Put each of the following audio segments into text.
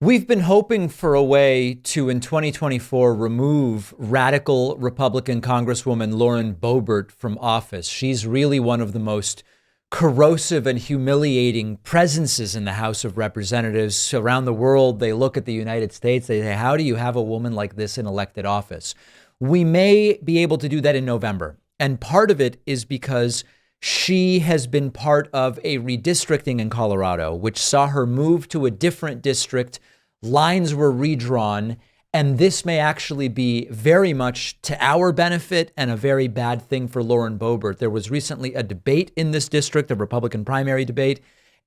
We've been hoping for a way to, in 2024, remove radical Republican Congresswoman Lauren Boebert from office. She's really one of the most corrosive and humiliating presences in the House of Representatives. Around the world, they look at the United States, they say, how do you have a woman like this in elected office? We may be able to do that in November. And part of it is because she has been part of a redistricting in Colorado, which saw her move to a different district. Lines were redrawn, and this may actually be very much to our benefit and a very bad thing for Lauren Boebert. There was recently a debate in this district, a Republican primary debate,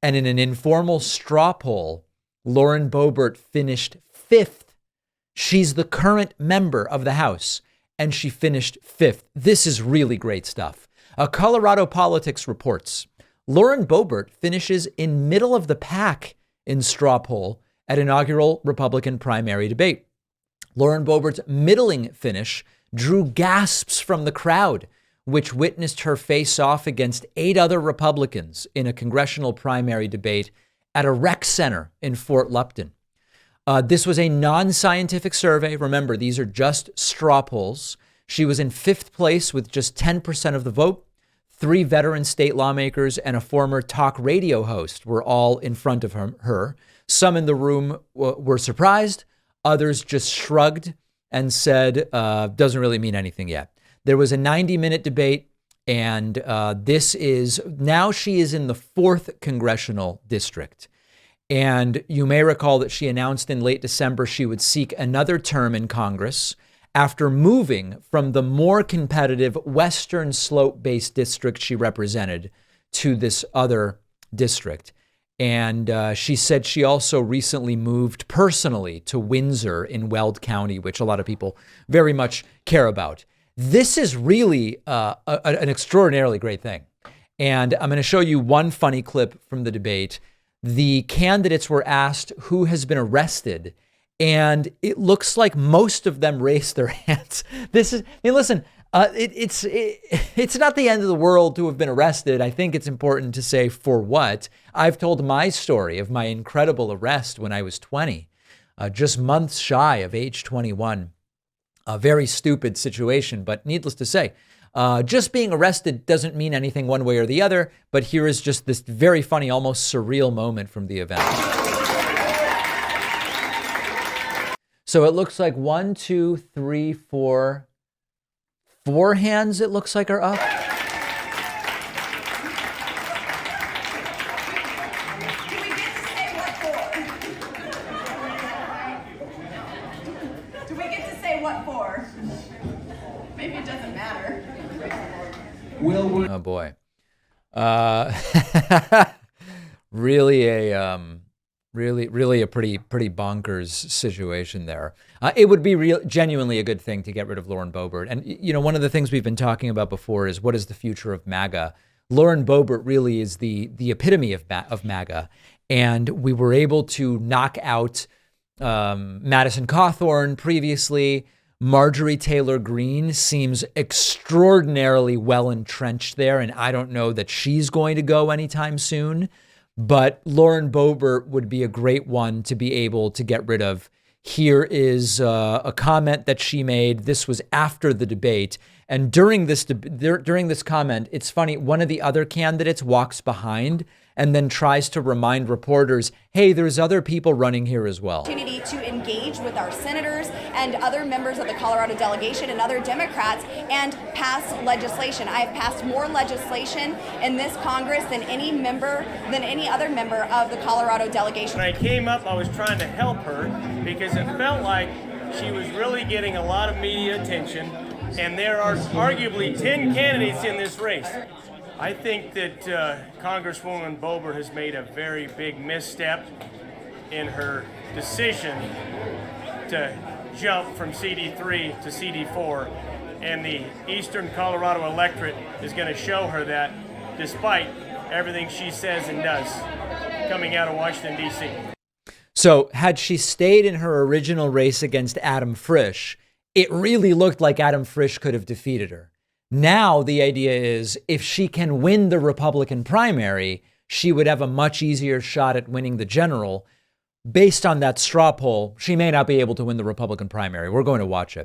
and in an informal straw poll, Lauren Boebert finished fifth. She's the current member of the House, and she finished fifth. This is really great stuff. Colorado Politics reports Lauren Boebert finishes in middle of the pack in straw poll at inaugural Republican primary debate. Lauren Boebert's middling finish drew gasps from the crowd, which witnessed her face off against 8 other Republicans in a congressional primary debate at a rec center in Fort Lupton. This was a non-scientific survey. Remember, these are just straw polls. She was in 5th place with just 10% of the vote. 3 veteran state lawmakers and a former talk radio host were all in front of her. Some in the room were surprised. Others just shrugged and said, doesn't really mean anything yet. There was a 90-minute debate, and now she is in the 4th congressional district. And you may recall that she announced in late December she would seek another term in Congress after moving from the more competitive Western Slope-based district she represented to this other district. And she said she also recently moved personally to Windsor in Weld County, which a lot of people very much care about. This is really an extraordinarily great thing. And I'm going to show you one funny clip from the debate. The candidates were asked who has been arrested, and it looks like most of them raised their hands. Listen, it's not the end of the world to have been arrested. I think it's important to say for what. I've told my story of my incredible arrest when I was 20, just months shy of age 21. A very stupid situation, but needless to say, just being arrested doesn't mean anything one way or the other. But here is just this very funny, almost surreal moment from the event. So it looks like 1, 2, 3, 4 hands, it looks like, are up. Do we get to say what for? Do we get to say what for? Maybe it doesn't matter. Oh boy. Really a pretty bonkers situation there. It would be genuinely a good thing to get rid of Lauren Boebert. And, you know, one of the things we've been talking about before is what is the future of Maga? Lauren Boebert really is the epitome of Maga. And we were able to knock out Madison Cawthorn previously. Marjorie Taylor Greene seems extraordinarily well entrenched there, and I don't know that she's going to go anytime soon. But Lauren Boebert would be a great one to be able to get rid of. Here is a comment that she made. This was after the debate. And during this comment, it's funny, one of the other candidates walks behind and then tries to remind reporters, hey, there's other people running here as well. Opportunity to engage with our senators and other members of the Colorado delegation and other Democrats and pass legislation. I have passed more legislation in this Congress than any other member of the Colorado delegation. When I came up, I was trying to help her because it felt like she was really getting a lot of media attention, and there are arguably 10 candidates in this race. I think that Congresswoman Boebert has made a very big misstep in her decision to jump from CD3 to CD4, and the Eastern Colorado electorate is going to show her that despite everything she says and does coming out of Washington, D.C. So had she stayed in her original race against Adam Frisch, it really looked like Adam Frisch could have defeated her. Now the idea is if she can win the Republican primary, she would have a much easier shot at winning the general. based on that straw poll, she may not be able to win the Republican primary. We're going to watch it.